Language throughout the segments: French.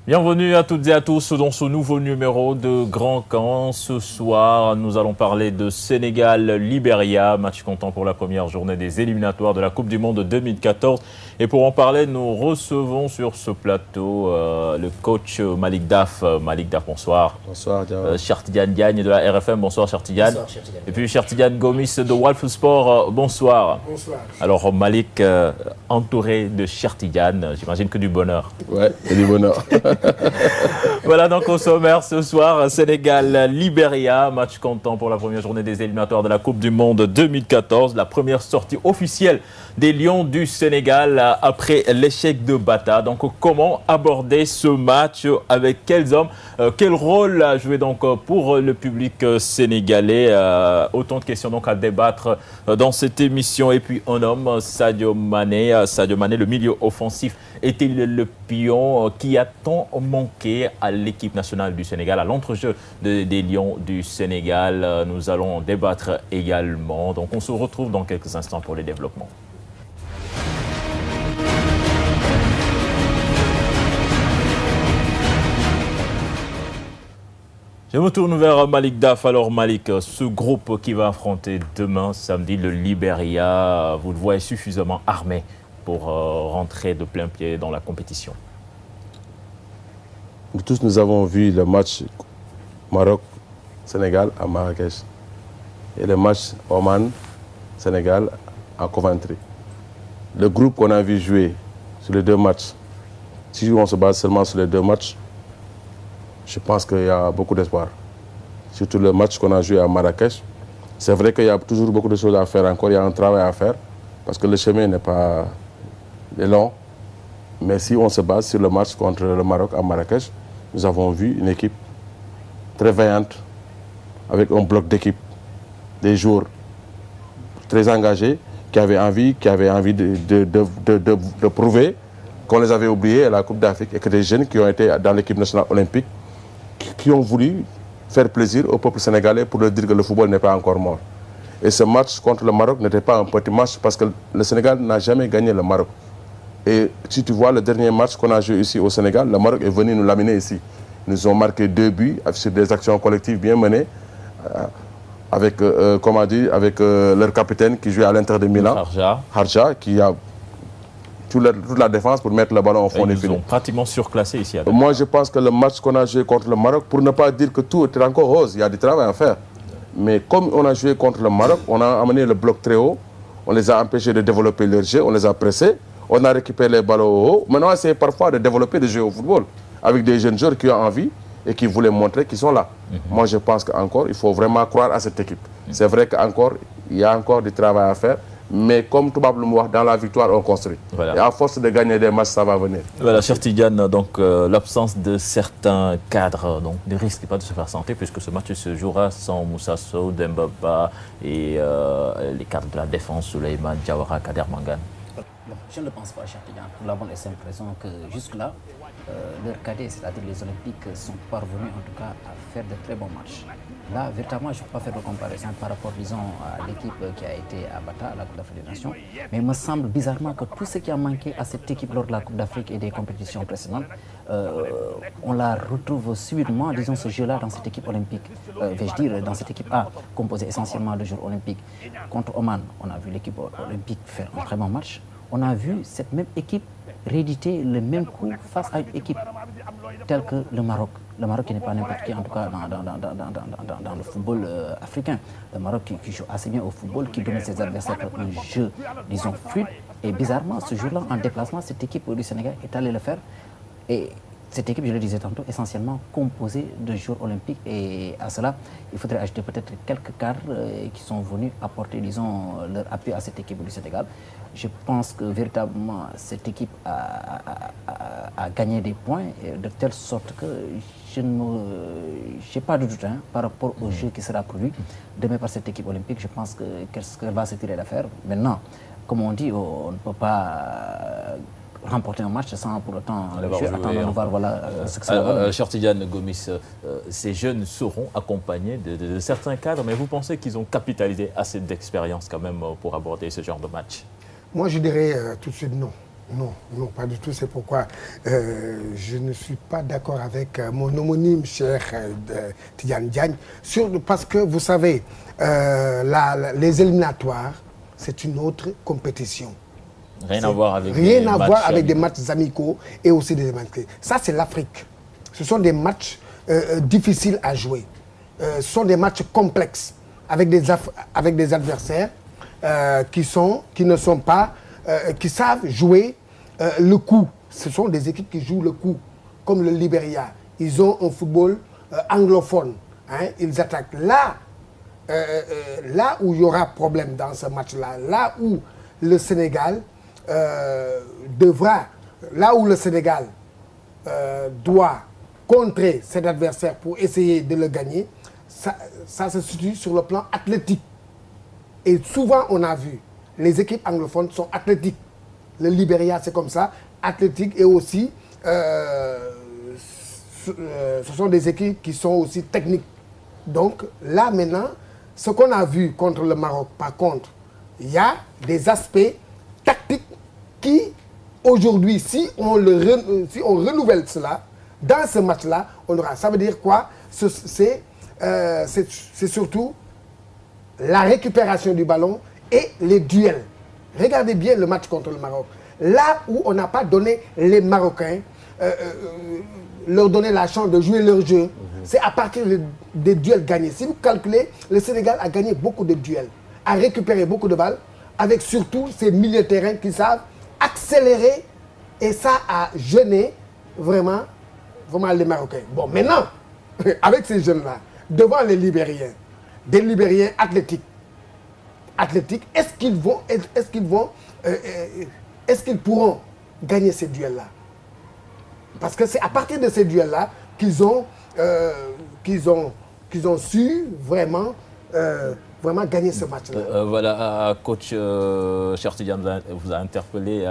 Bienvenue à toutes et à tous dans ce nouveau numéro de Grand Camp. Ce soir, nous allons parler de Sénégal-Libéria, match comptant pour la première journée des éliminatoires de la Coupe du Monde 2014. Et pour en parler, nous recevons sur ce plateau le coach Malick Daf. Malick Daf, bonsoir. Bonsoir, Cheikh Tidiane Diagne de la RFM, bonsoir Cheikh Tidiane. Bonsoir, Cheikh Tidiane. Et puis Cheikh Tidiane Gomis de Walf Sport, bonsoir. Bonsoir. Alors Malick, entouré de Cheikh Tidiane, j'imagine que du bonheur. Ouais, et du bonheur. Voilà donc au sommaire ce soir, Sénégal-Libéria, match comptant pour la première journée des éliminatoires de la Coupe du Monde 2014. La première sortie officielle des Lions du Sénégal après l'échec de Bata. Donc comment aborder ce match, avec quels hommes, quel rôle a joué donc pour le public sénégalais? Autant de questions donc à débattre dans cette émission. Et puis un homme, Sadio Mané. Sadio Mané, le milieu offensif, était le pion qui a tant manqué à l'équipe nationale du Sénégal, à l'entrejeu des Lions du Sénégal. Nous allons en débattre également. Donc on se retrouve dans quelques instants pour les développements. Je me tourne vers Malick Daf. Alors Malick, ce groupe qui va affronter demain, samedi, le Libéria, vous le voyez suffisamment armé pour rentrer de plein pied dans la compétition? Nous tous, nous avons vu le match Maroc-Sénégal à Marrakech et le match Oman-Sénégal à Coventry. Le groupe qu'on a vu jouer sur les deux matchs, si on se base seulement sur les deux matchs, je pense qu'il y a beaucoup d'espoir. Surtout le match qu'on a joué à Marrakech. C'est vrai qu'il y a toujours beaucoup de choses à faire encore, il y a un travail à faire, parce que le chemin n'est pas long. Mais si on se base sur le match contre le Maroc à Marrakech, nous avons vu une équipe très vaillante, avec un bloc d'équipe, des joueurs très engagés, qui avaient envie de prouver qu'on les avait oubliés à la Coupe d'Afrique, et que des jeunes qui ont été dans l'équipe nationale olympique, qui ont voulu faire plaisir au peuple sénégalais pour leur dire que le football n'est pas encore mort. Et ce match contre le Maroc n'était pas un petit match, parce que le Sénégal n'a jamais gagné le Maroc. Et si tu vois le dernier match qu'on a joué ici au Sénégal, le Maroc est venu nous l'amener ici. Ils nous ont marqué 2 buts sur des actions collectives bien menées, avec, avec leur capitaine qui jouait à l'Inter de Milan, Harja, qui a toute la défense pour mettre le ballon au fond des filets. Ils ont pratiquement surclassé ici. Moi, je pense que le match qu'on a joué contre le Maroc, pour ne pas dire que tout était encore rose, il y a du travail à faire. Mais comme on a joué contre le Maroc, on a amené le bloc très haut, on les a empêchés de développer leur jeu, on les a pressés, on a récupéré les ballons au haut. Maintenant, on essaie parfois de développer des jeux au football, avec des jeunes joueurs qui ont envie et qui voulaient montrer qu'ils sont là. Moi, je pense qu'encore, il faut vraiment croire à cette équipe. C'est vrai qu'encore, il y a encore du travail à faire. Mais comme tout le monde, dans la victoire, on construit. Voilà. Et à force de gagner des matchs, ça va venir. Voilà, Cheikh Tidiane, donc l'absence de certains cadres donc, ne risque pas de se faire sentir, puisque ce match se jouera sans Moussa Sow, Dembaba et les cadres de la défense, Souleymane Diawara, Kader Mangane. Bon, je ne pense pas, Cheikh Tidiane, pour la bonne et simple raison que jusque-là, leurs cadets, c'est-à-dire les Olympiques, sont parvenus en tout cas à faire de très bons matchs. Là, véritablement, je ne peux pas faire de comparaison par rapport, disons, à l'équipe qui a été à Bata, à la Coupe d'Afrique des Nations. Mais il me semble bizarrement que tout ce qui a manqué à cette équipe lors de la Coupe d'Afrique et des compétitions précédentes, on la retrouve subitement, disons, ce jeu-là dans cette équipe olympique. Vais-je dire, dans cette équipe A, composée essentiellement de joueurs olympiques. Contre Oman, on a vu l'équipe olympique faire un très bon match. On a vu cette même équipe rééditer le même coup face à une équipe telle que le Maroc. Le Maroc qui n'est pas n'importe qui, en tout cas dans le football africain. Le Maroc qui joue assez bien au football, qui donne ses adversaires un jeu, disons, fluide. Et bizarrement, ce jour-là, en déplacement, cette équipe du Sénégal est allée le faire. Et cette équipe, je le disais tantôt, essentiellement composée de joueurs olympiques. Et à cela, il faudrait ajouter peut-être quelques cadres qui sont venus apporter, disons, leur appui à cette équipe du Sénégal. Je pense que véritablement, cette équipe a gagné des points de telle sorte que je n'ai pas de doute par rapport au jeu qui sera produit demain par cette équipe olympique. Je pense qu'elle va se tirer d'affaire. Maintenant, comme on dit, on ne peut pas remporter un match sans pour autant attendre de voir ce que ça va donner. Cheikh Tidiane Gomis, ces jeunes seront accompagnés de certains cadres, mais vous pensez qu'ils ont capitalisé assez d'expérience quand même pour aborder ce genre de match? Moi, je dirais tout de suite non. Non, non, pas du tout. C'est pourquoi je ne suis pas d'accord avec mon homonyme, cher Tidiane Diagne, parce que vous savez, les éliminatoires, c'est une autre compétition. Rien à voir avec des matchs amicaux et aussi des matchs clés. Ça, c'est l'Afrique. Ce sont des matchs difficiles à jouer. Ce sont des matchs complexes avec des adversaires qui savent jouer le coup. Ce sont des équipes qui jouent le coup, comme le Libéria. Ils ont un football anglophone. Hein, ils attaquent. Là où il y aura problème dans ce match-là, là où le Sénégal doit contrer cet adversaire pour essayer de le gagner, ça se situe sur le plan athlétique. Et souvent, on a vu, les équipes anglophones sont athlétiques. Le Libéria, c'est comme ça, athlétique, et aussi, ce sont des équipes qui sont aussi techniques. Donc, là, maintenant, ce qu'on a vu contre le Maroc, par contre, il y a des aspects tactiques qui, aujourd'hui, si on renouvelle cela, dans ce match-là, on aura. Ça veut dire quoi? C'est surtout la récupération du ballon et les duels. Regardez bien le match contre le Maroc. Là où on n'a pas donné les Marocains, leur donner la chance de jouer leur jeu, c'est à partir des duels gagnés. Si vous calculez, le Sénégal a gagné beaucoup de duels, a récupéré beaucoup de balles, avec surtout ces milieux de terrain qui savent accélérer, et ça a gêné vraiment les Marocains. Bon, maintenant, avec ces jeunes-là, devant les Libériens, des Libériens athlétiques, est-ce qu'ils pourront gagner ces duels-là? Parce que c'est à partir de ces duels-là qu'ils ont su vraiment gagner ce match-là. Voilà, coach Chertidiane vous a interpellé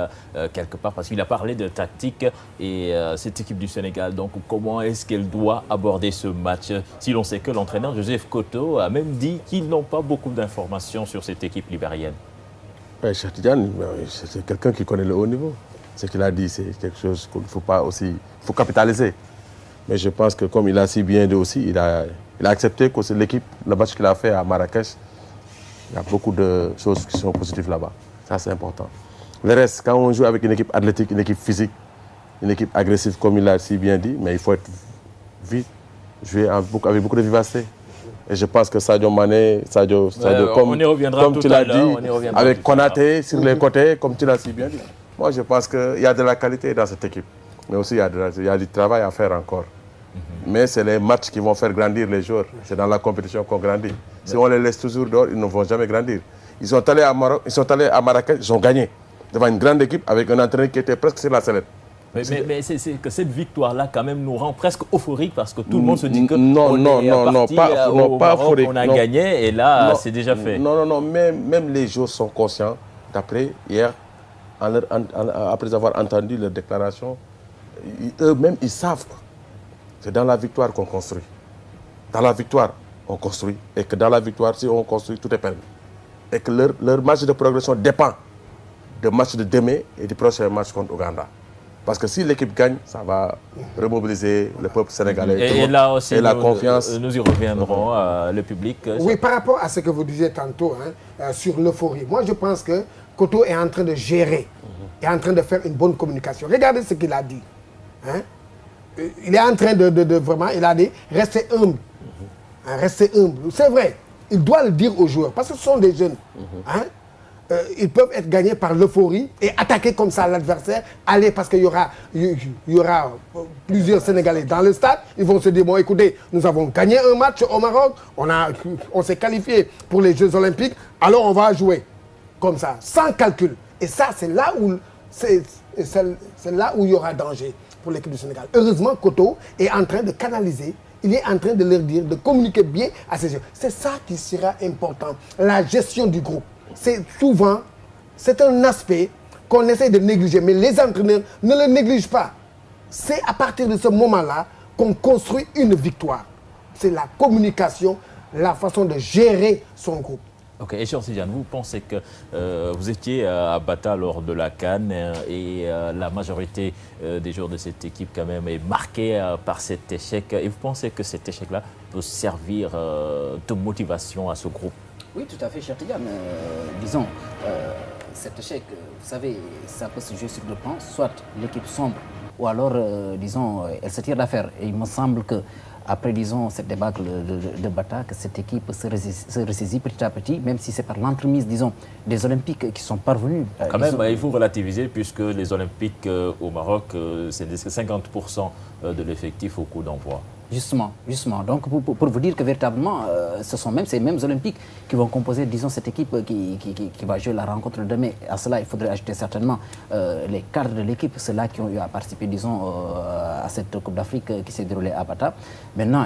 quelque part parce qu'il a parlé de tactique et cette équipe du Sénégal. Donc, comment est-ce qu'elle doit aborder ce match? Si l'on sait que l'entraîneur Joseph Koto a même dit qu'ils n'ont pas beaucoup d'informations sur cette équipe libérienne. Chertidiane, c'est quelqu'un qui connaît le haut niveau. Ce qu'il a dit, c'est quelque chose qu'il ne faut pas aussi... Il faut capitaliser. Mais je pense que comme il a si bien dit aussi, il a accepté que c'est l'équipe, le match qu'il a fait à Marrakech, il y a beaucoup de choses qui sont positives là-bas. Ça, c'est important. Le reste, quand on joue avec une équipe athlétique, une équipe physique, une équipe agressive, comme il l'a si bien dit, mais il faut être vite, jouer avec beaucoup de vivacité. Et je pense que Sadio Mané, comme tu l'as dit, avec Konaté sur les côtés, comme tu l'as si bien dit. Moi, je pense qu'il y a de la qualité dans cette équipe. Mais aussi, il y a du travail à faire encore. Mais c'est les matchs qui vont faire grandir les joueurs. C'est dans la compétition qu'on grandit. Si on les laisse toujours dehors, ils ne vont jamais grandir. Ils sont allés à Marrakech, ils ont gagné. Devant une grande équipe avec un entraîneur qui était presque sur la sellette. Mais c'est que cette victoire-là, quand même, nous rend presque euphorique parce que tout le monde se dit que pas euphorique. On a gagné et là, c'est déjà fait. Non, même les joueurs sont conscients. D'après, hier, après avoir entendu leur déclaration, eux-mêmes, ils savent que c'est dans la victoire qu'on construit. Dans la victoire, on construit. Et que dans la victoire, si on construit, tout est permis. Et que leur marge de progression dépend du match de demain et du prochain match contre Ouganda. Parce que si l'équipe gagne, ça va remobiliser le peuple sénégalais. Et là aussi, la confiance. Nous y reviendrons, le public. Oui, par rapport à ce que vous disiez tantôt sur l'euphorie, moi je pense que Koto est en train de gérer, est en train de faire une bonne communication. Regardez ce qu'il a dit. Hein? Il est en train de vraiment, il a dit, restez humble. Restez humble. C'est vrai, il doit le dire aux joueurs, parce que ce sont des jeunes. Hein? Ils peuvent être gagnés par l'euphorie et attaquer comme ça l'adversaire, aller parce qu'il y aura plusieurs Sénégalais dans le stade, ils vont se dire, bon écoutez, nous avons gagné un match au Maroc, on s'est qualifié pour les Jeux Olympiques, alors on va jouer comme ça, sans calcul. Et ça, c'est là où il y aura danger pour l'équipe du Sénégal. Heureusement, Koto est en train de canaliser, il est en train de leur dire, de communiquer bien à ces joueurs. C'est ça qui sera important, la gestion du groupe. C'est un aspect qu'on essaie de négliger, mais les entraîneurs ne le négligent pas. C'est à partir de ce moment-là qu'on construit une victoire. C'est la communication, la façon de gérer son groupe. Ok, et Cheikh Tidiane, vous pensez que vous étiez à Bata lors de la CAN et la majorité des joueurs de cette équipe quand même est marquée par cet échec. Et vous pensez que cet échec-là peut servir de motivation à ce groupe? Oui, tout à fait, Cheikh Tidiane. Disons, cet échec, vous savez, ça peut se jouer sur deux plans. Soit l'équipe sombre, ou alors, disons, elle se tire d'affaire. Et il me semble que après, disons, cette débâcle de Bata, que cette équipe se ressaisit petit à petit, même si c'est par l'entremise, disons, des Olympiques qui sont parvenus. Quand même, il faut relativiser, puisque les Olympiques au Maroc, c'est 50% de l'effectif au coup d'envoi. Justement. Donc pour vous dire que véritablement, ce sont même ces mêmes Olympiques qui vont composer, disons, cette équipe qui va jouer la rencontre de demain. À cela, il faudrait ajouter certainement les cadres de l'équipe, ceux-là qui ont eu à participer, disons, à cette Coupe d'Afrique qui s'est déroulée à Bata. Maintenant,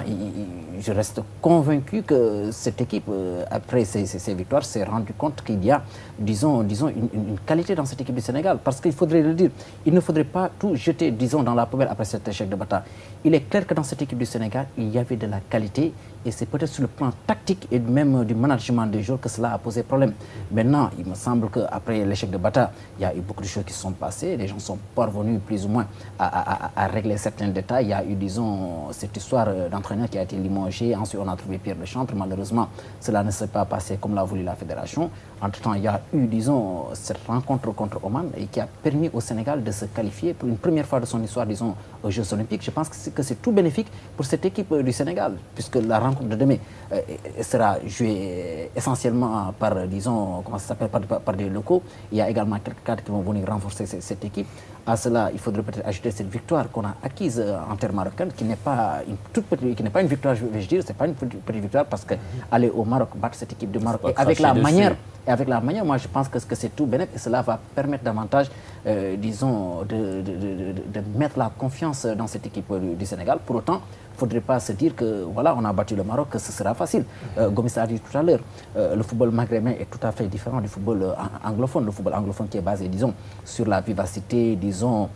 je reste convaincu que cette équipe, après ces victoires, s'est rendu compte qu'il y a, disons une qualité dans cette équipe du Sénégal. Parce qu'il faudrait le dire, il ne faudrait pas tout jeter, disons, dans la poubelle après cet échec de Bata. Il est clair que dans cette équipe du Sénégal, il y avait de la qualité et c'est peut-être sur le plan tactique et même du management des joueurs que cela a posé problème. Maintenant, il me semble qu'après l'échec de Bata, il y a eu beaucoup de choses qui se sont passées. Les gens sont parvenus plus ou moins à régler certains détails. Il y a eu, disons, cette histoire d'entraîneur qui a été limogé. Ensuite, on a trouvé Pierre Lechantre. Malheureusement, cela ne s'est pas passé comme l'a voulu la fédération. Entre-temps, il y a eu, disons, cette rencontre contre Oman et qui a permis au Sénégal de se qualifier pour une première fois de son histoire, disons, aux Jeux Olympiques. Je pense que c'est tout bénéfique pour cette équipe du Sénégal, puisque la rencontre de demain sera jouée essentiellement par, disons, comment ça s'appelle, par des locaux. Il y a également quelques cadres qui vont venir renforcer cette équipe. À cela, il faudrait peut-être ajouter cette victoire qu'on a acquise en terre marocaine, qui n'est pas une toute petite, qui n'est pas une victoire, je vais dire, c'est pas une petite victoire parce que aller au Maroc, battre cette équipe du Maroc, et avec la manière, moi je pense que c'est tout bénéfique et cela va permettre davantage, disons, de mettre la confiance dans cette équipe du Sénégal. Pour autant, il ne faudrait pas se dire que voilà, on a battu le Maroc, que ce sera facile. Gomis a dit tout à l'heure, le football maghrébin est tout à fait différent du football anglophone. Le football anglophone qui est basé, disons, sur la vivacité, disons,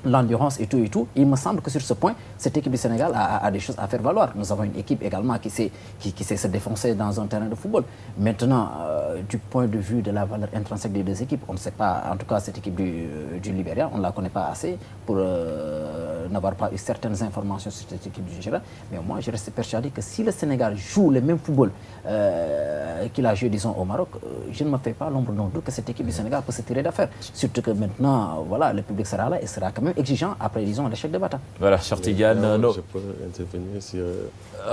l'endurance et tout. Il me semble que sur ce point, cette équipe du Sénégal a des choses à faire valoir. Nous avons une équipe également qui sait se défoncer dans un terrain de football. Maintenant, du point de vue de la valeur intrinsèque des deux équipes, on ne sait pas, en tout cas cette équipe du Libéria, on ne la connaît pas assez pour n'avoir pas eu certaines informations sur cette équipe du Nigeria. Mais moi, je reste persuadé que si le Sénégal joue le même football qu'il a joué, disons, au Maroc, je ne me fais pas l'ombre d'un doute que cette équipe du Sénégal peut se tirer d'affaire. Surtout que maintenant, voilà, le public sera là et sera quand même exigeant après, disons, l'échec de Bata. Voilà, Cheikh Tidiane. Je peux intervenir sur...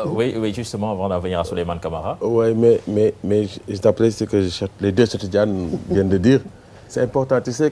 oui, justement, avant d'en venir à Souleymane Camara. Oui, mais je t'apprécie ce que les deux Cheikh Tidiane viennent de dire. C'est important, tu sais.